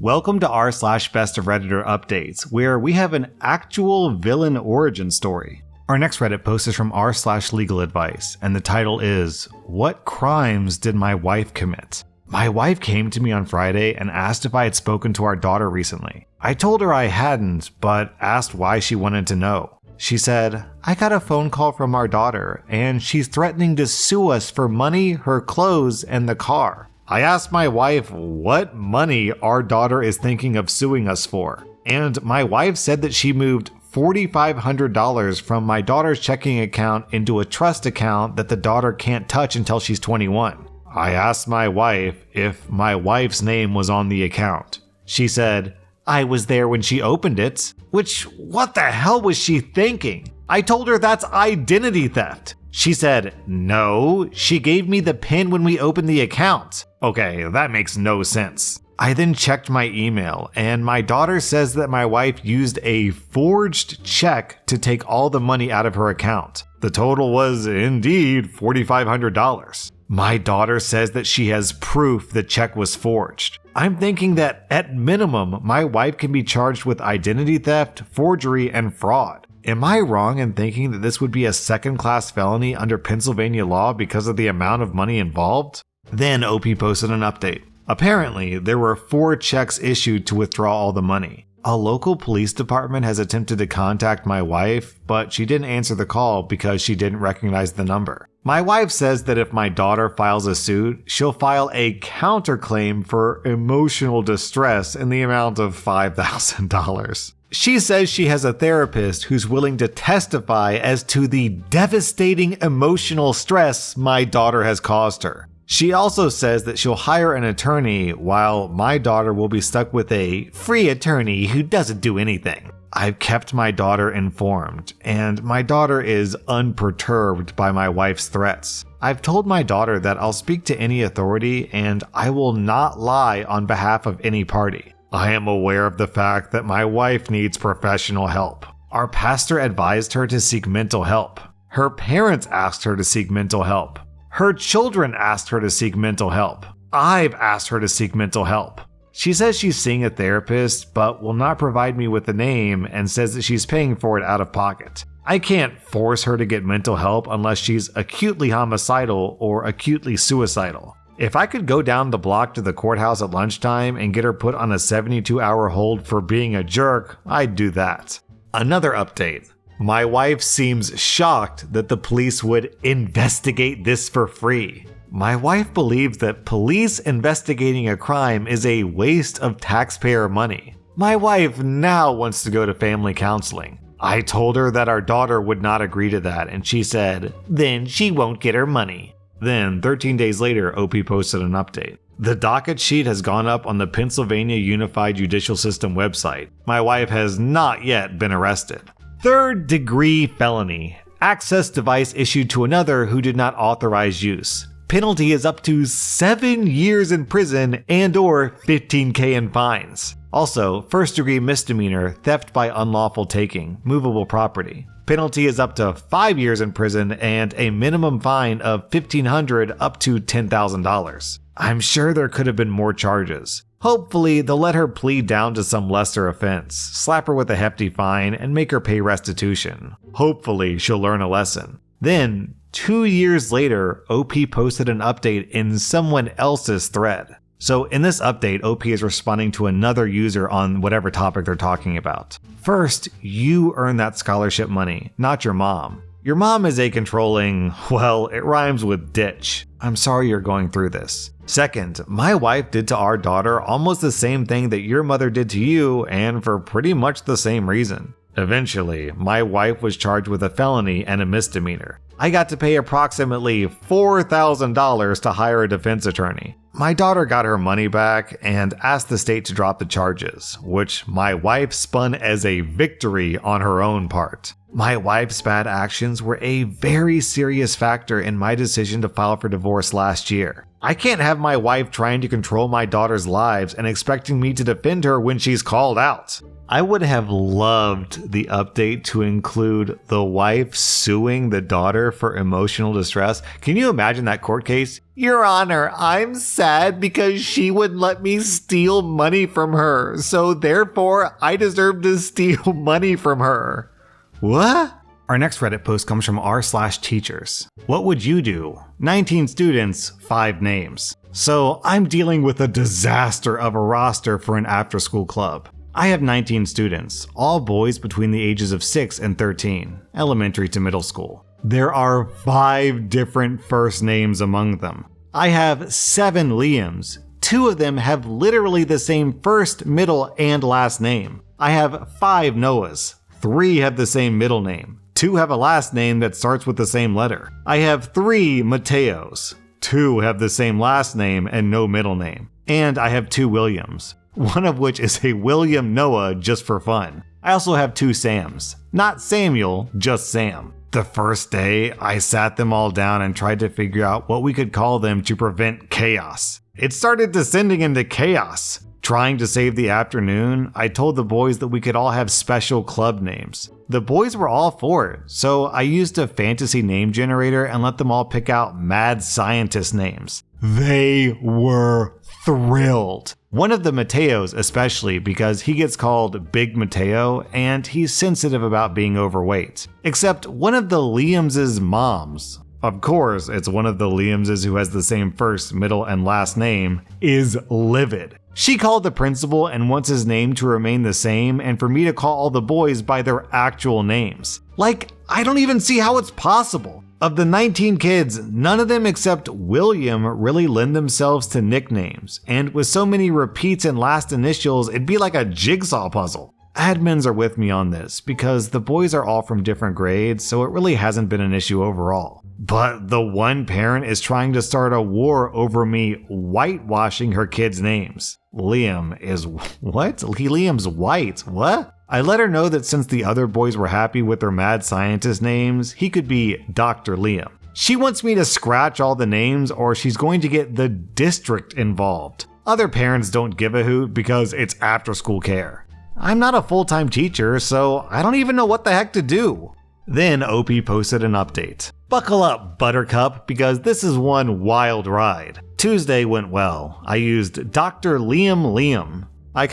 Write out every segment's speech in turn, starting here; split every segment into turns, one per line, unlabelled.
Welcome to r/Best of Redditor updates, where we have an actual villain origin story. Our next Reddit post is from r/Legal Advice, and the title is, "What crimes did my wife commit?" My wife came to me on Friday and asked if I had spoken to our daughter recently. I told her I hadn't, but asked why she wanted to know. She said, "I got a phone call from our daughter, and she's threatening to sue us for money, her clothes, and the car." I asked my wife what money our daughter is thinking of suing us for, and my wife said that she moved $4,500 from my daughter's checking account into a trust account that the daughter can't touch until she's 21. I asked my wife if my wife's name was on the account. She said, "I was there when she opened it," which, what the hell was she thinking? I told her that's identity theft. She said, "No, she gave me the PIN when we opened the account." Okay, that makes no sense. I then checked my email, and my daughter says that my wife used a forged check to take all the money out of her account. The total was indeed $4,500. My daughter says that she has proof the check was forged. I'm thinking that at minimum, my wife can be charged with identity theft, forgery, and fraud. Am I wrong in thinking that this would be a second-class felony under Pennsylvania law because of the amount of money involved? Then OP posted an update. Apparently, there were 4 checks issued to withdraw all the money. A local police department has attempted to contact my wife, but she didn't answer the call because she didn't recognize the number. My wife says that if my daughter files a suit, she'll file a counterclaim for emotional distress in the amount of $5,000. She says she has a therapist who's willing to testify as to the devastating emotional stress my daughter has caused her. She also says that she'll hire an attorney while my daughter will be stuck with a free attorney who doesn't do anything. I've kept my daughter informed, and my daughter is unperturbed by my wife's threats. I've told my daughter that I'll speak to any authority and I will not lie on behalf of any party. I am aware of the fact that my wife needs professional help. Our pastor advised her to seek mental help. Her parents asked her to seek mental help. Her children asked her to seek mental help. I've asked her to seek mental help. She says she's seeing a therapist, but will not provide me with the name and says that she's paying for it out of pocket. I can't force her to get mental help unless she's acutely homicidal or acutely suicidal. If I could go down the block to the courthouse at lunchtime and get her put on a 72-hour hold for being a jerk, I'd do that. Another update. My wife seems shocked that the police would investigate this for free. My wife believes that police investigating a crime is a waste of taxpayer money. My wife now wants to go to family counseling. I told her that our daughter would not agree to that, and she said, "Then she won't get her money." Then, 13 days later, OP posted an update. The docket sheet has gone up on the Pennsylvania Unified Judicial System website. My wife has not yet been arrested. Third-degree felony. Access device issued to another who did not authorize use. Penalty is up to 7 years in prison and/or $15,000 in fines. Also, first-degree misdemeanor, theft by unlawful taking, movable property. Penalty is up to 5 years in prison and a minimum fine of $1,500 up to $10,000. I'm sure there could have been more charges. Hopefully, they'll let her plead down to some lesser offense, slap her with a hefty fine, and make her pay restitution. Hopefully, she'll learn a lesson. Then, 2 years later, OP posted an update in someone else's thread. So in this update, OP is responding to another user on whatever topic they're talking about. First, you earn that scholarship money, not your mom. Your mom is a controlling, well, it rhymes with ditch. I'm sorry you're going through this. Second, my wife did to our daughter almost the same thing that your mother did to you, and for pretty much the same reason. Eventually, my wife was charged with a felony and a misdemeanor. I got to pay approximately $4,000 to hire a defense attorney. My daughter got her money back and asked the state to drop the charges, which my wife spun as a victory on her own part. My wife's bad actions were a very serious factor in my decision to file for divorce last year. I can't have my wife trying to control my daughter's lives and expecting me to defend her when she's called out. I would have loved the update to include the wife suing the daughter lawyer for emotional distress. Can you imagine that court case? Your Honor, I'm sad because she wouldn't let me steal money from her, so therefore I deserve to steal money from her. What? Our next Reddit post comes from rSlash_teachers. What would you do? 19 students, 5 names. So I'm dealing with a disaster of a roster for an after-school club. I have 19 students, all boys between the ages of 6 and 13, elementary to middle school. There are 5 different first names among them. I have 7 Liams. 2 of them have literally the same first, middle, and last name. I have 5 Noahs. 3 have the same middle name. 2 have a last name that starts with the same letter. I have 3 Mateos. 2 have the same last name and no middle name. And I have 2 Williams, one of which is a William Noah just for fun. I also have 2 Sams. Not Samuel, just Sam. The first day, I sat them all down and tried to figure out what we could call them to prevent chaos. It started descending into chaos. Trying to save the afternoon, I told the boys that we could all have special club names. The boys were all for it, so I used a fantasy name generator and let them all pick out mad scientist names. They were thrilled. One of the Mateos especially, because he gets called Big Mateo and he's sensitive about being overweight. Except one of the Liams' moms, of course it's one of the Liams who has the same first, middle, and last name, is livid. She called the principal and wants his name to remain the same and for me to call all the boys by their actual names. Like, I don't even see how it's possible. Of the 19 kids, none of them except William really lend themselves to nicknames, and with so many repeats and last initials, it'd be like a jigsaw puzzle. Admins are with me on this because the boys are all from different grades, so it really hasn't been an issue overall. But the one parent is trying to start a war over me whitewashing her kids' names. Liam is what? Liam's white. What? I let her know that since the other boys were happy with their mad scientist names, he could be Dr. Liam. She wants me to scratch all the names or she's going to get the district involved. Other parents don't give a hoot because it's after school care. I'm not a full-time teacher, so I don't even know what the heck to do. Then OP posted an update. Buckle up, Buttercup, because this is one wild ride. Tuesday went well. I used Dr. Liam. I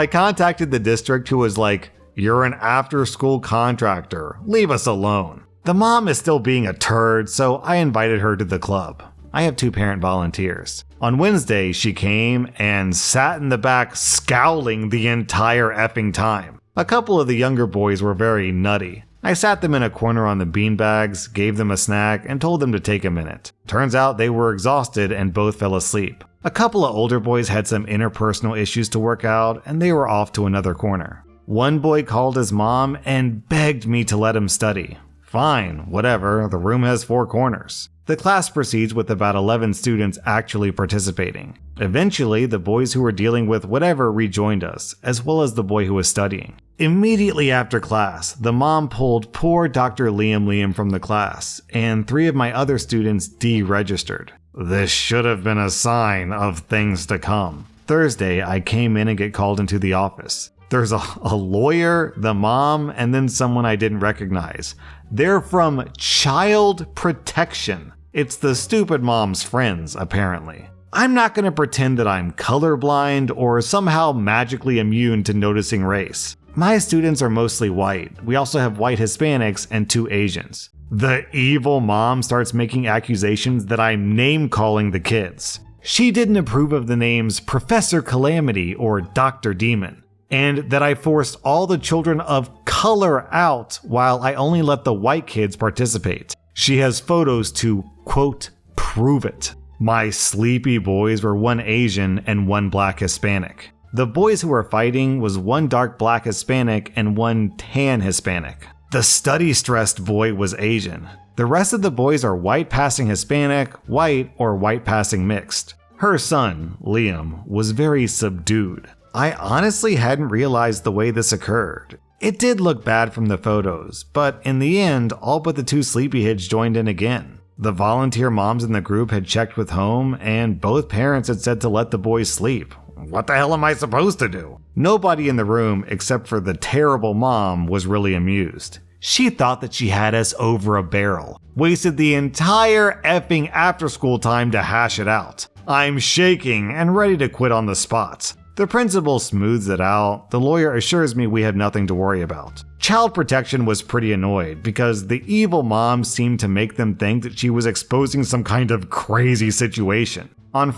contacted the district who was like, "You're an after-school contractor. Leave us alone." The mom is still being a turd, so I invited her to the club. I have 2 parent volunteers. On Wednesday, she came and sat in the back scowling the entire effing time. A couple of the younger boys were very nutty. I sat them in a corner on the beanbags, gave them a snack, and told them to take a minute. Turns out they were exhausted and both fell asleep. A couple of older boys had some interpersonal issues to work out, and they were off to another corner. One boy called his mom and begged me to let him study. Fine, whatever, the room has 4 corners. The class proceeds with about 11 students actually participating. Eventually, the boys who were dealing with whatever rejoined us, as well as the boy who was studying. Immediately after class, the mom pulled poor Dr. Liam from the class, and 3 of my other students deregistered. This should have been a sign of things to come. Thursday, I came in and get called into the office. There's a lawyer, the mom, and then someone I didn't recognize. They're from Child Protection. It's the stupid mom's friends, apparently. I'm not going to pretend that I'm colorblind or somehow magically immune to noticing race. My students are mostly white. We also have white Hispanics and 2 Asians. The evil mom starts making accusations that I'm name-calling the kids. She didn't approve of the names Professor Calamity or Dr. Demon, and that I forced all the children of color out while I only let the white kids participate. She has photos to, quote, prove it. My sleepy boys were 1 Asian and 1 black Hispanic. The boys who were fighting was 1 dark black Hispanic and 1 tan Hispanic. The study-stressed boy was Asian. The rest of the boys are white passing Hispanic, white, or white passing mixed. Her son, Liam, was very subdued. I honestly hadn't realized the way this occurred. It did look bad from the photos, but in the end, all but the 2 sleepyheads joined in again. The volunteer moms in the group had checked with home, and both parents had said to let the boys sleep. What the hell am I supposed to do? Nobody in the room, except for the terrible mom, was really amused. She thought that she had us over a barrel. Wasted the entire effing after-school time to hash it out. I'm shaking and ready to quit on the spot. The principal smooths it out. The lawyer assures me we have nothing to worry about. Child protection was pretty annoyed because the evil mom seemed to make them think that she was exposing some kind of crazy situation. On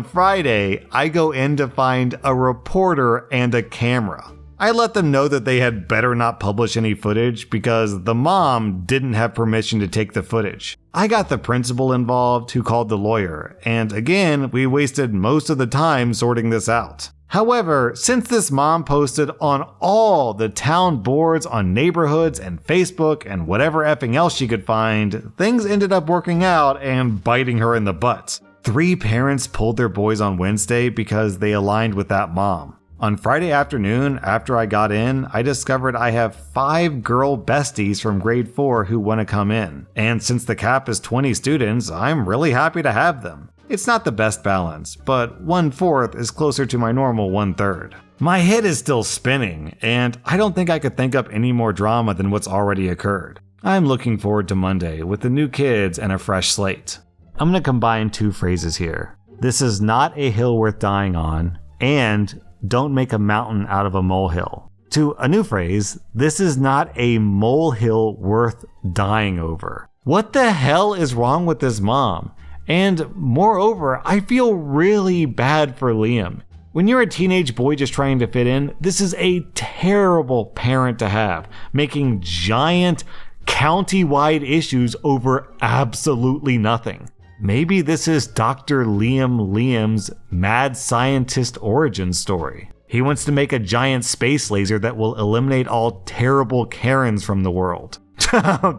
Friday, I go in to find a reporter and a camera. I let them know that they had better not publish any footage because the mom didn't have permission to take the footage. I got the principal involved who called the lawyer, and again, we wasted most of the time sorting this out. However, since this mom posted on all the town boards on neighborhoods and Facebook and whatever effing else she could find, things ended up working out and biting her in the butt. 3 parents pulled their boys on Wednesday because they aligned with that mom. On Friday afternoon, after I got in, I discovered I have 5 girl besties from grade 4 who want to come in. And since the cap is 20 students, I'm really happy to have them. It's not the best balance, but 1/4 is closer to my normal 1/3. My head is still spinning, and I don't think I could think up any more drama than what's already occurred. I'm looking forward to Monday with the new kids and a fresh slate. I'm going to combine 2 phrases here. This is not a hill worth dying on, and don't make a mountain out of a molehill. To a new phrase, this is not a molehill worth dying over. What the hell is wrong with this mom? And moreover, I feel really bad for Liam. When you're a teenage boy just trying to fit in, this is a terrible parent to have, making giant county-wide issues over absolutely nothing. Maybe this is Dr. Liam's mad scientist origin story. He wants to make a giant space laser that will eliminate all terrible Karens from the world.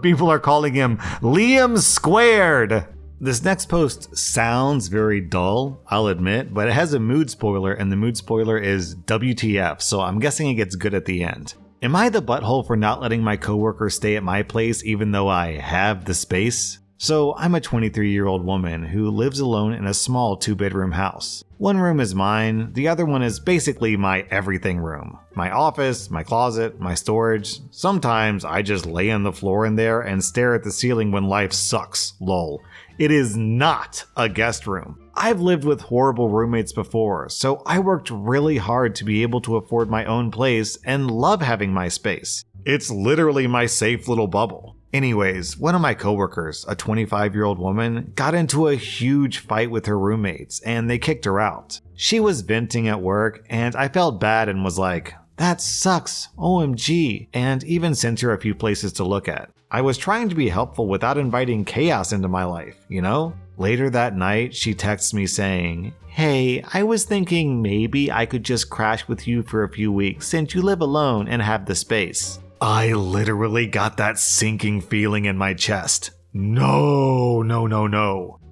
People are calling him Liam Squared. This next post sounds very dull, I'll admit, but it has a mood spoiler, and the mood spoiler is WTF, so I'm guessing it gets good at the end. Am I the butthole for not letting my coworker stay at my place even though I have the space? So I'm a 23-year-old woman who lives alone in a small 2-bedroom house. One room is mine, the other one is basically my everything room. My office, my closet, my storage. Sometimes I just lay on the floor in there and stare at the ceiling when life sucks, lol. It is not a guest room. I've lived with horrible roommates before, so I worked really hard to be able to afford my own place and love having my space. It's literally my safe little bubble. Anyways, one of my coworkers, a 25-year-old woman, got into a huge fight with her roommates and they kicked her out. She was venting at work and I felt bad and was like, that sucks, OMG, and even sent her a few places to look at. I was trying to be helpful without inviting chaos into my life, you know? Later that night, she texts me saying, hey, I was thinking maybe I could just crash with you for a few weeks since you live alone and have the space. I literally got that sinking feeling in my chest. No.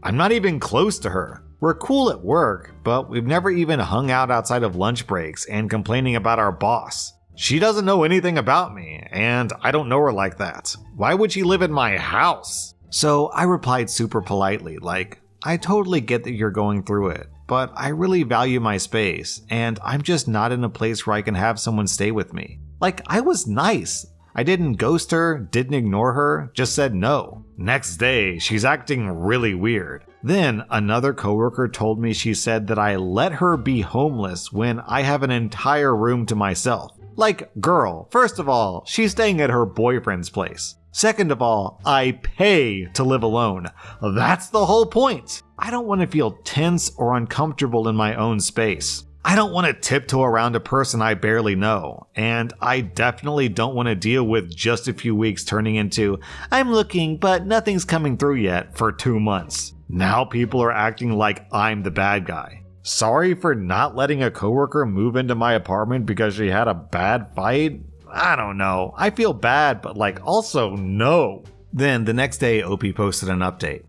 I'm not even close to her. We're cool at work, but we've never even hung out outside of lunch breaks and complaining about our boss. She doesn't know anything about me, and I don't know her like that. Why would she live in my house? So I replied super politely, like, I totally get that you're going through it, but I really value my space, and I'm just not in a place where I can have someone stay with me. Like, I was nice. I didn't ghost her, didn't ignore her, just said no. Next day, she's acting really weird. Then another coworker told me she said that I let her be homeless when I have an entire room to myself. Like, girl, first of all, she's staying at her boyfriend's place. Second of all, I pay to live alone. That's the whole point. I don't want to feel tense or uncomfortable in my own space. I don't want to tiptoe around a person I barely know, and I definitely don't want to deal with just a few weeks turning into, I'm looking but nothing's coming through yet, for 2 months. Now people are acting like I'm the bad guy. Sorry for not letting a coworker move into my apartment because she had a bad fight? I don't know. I feel bad, but also no. Then the next day, OP posted an update.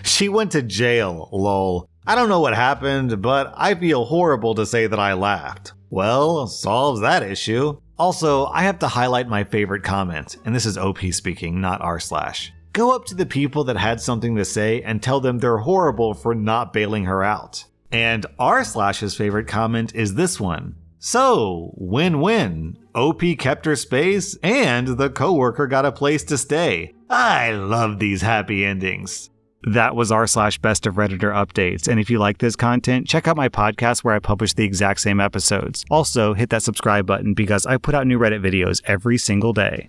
She went to jail, lol. I don't know what happened, but I feel horrible to say that I laughed. Well, solves that issue. Also, I have to highlight my favorite comment, and this is OP speaking, not rSlash. Go up to the people that had something to say and tell them they're horrible for not bailing her out. And rSlash's favorite comment is this one. So, win-win. OP kept her space, and the coworker got a place to stay. I love these happy endings. That was r/Best of Redditor updates, and if you like this content, check out my podcast where I publish the exact same episodes. Also, hit that subscribe button because I put out new Reddit videos every single day.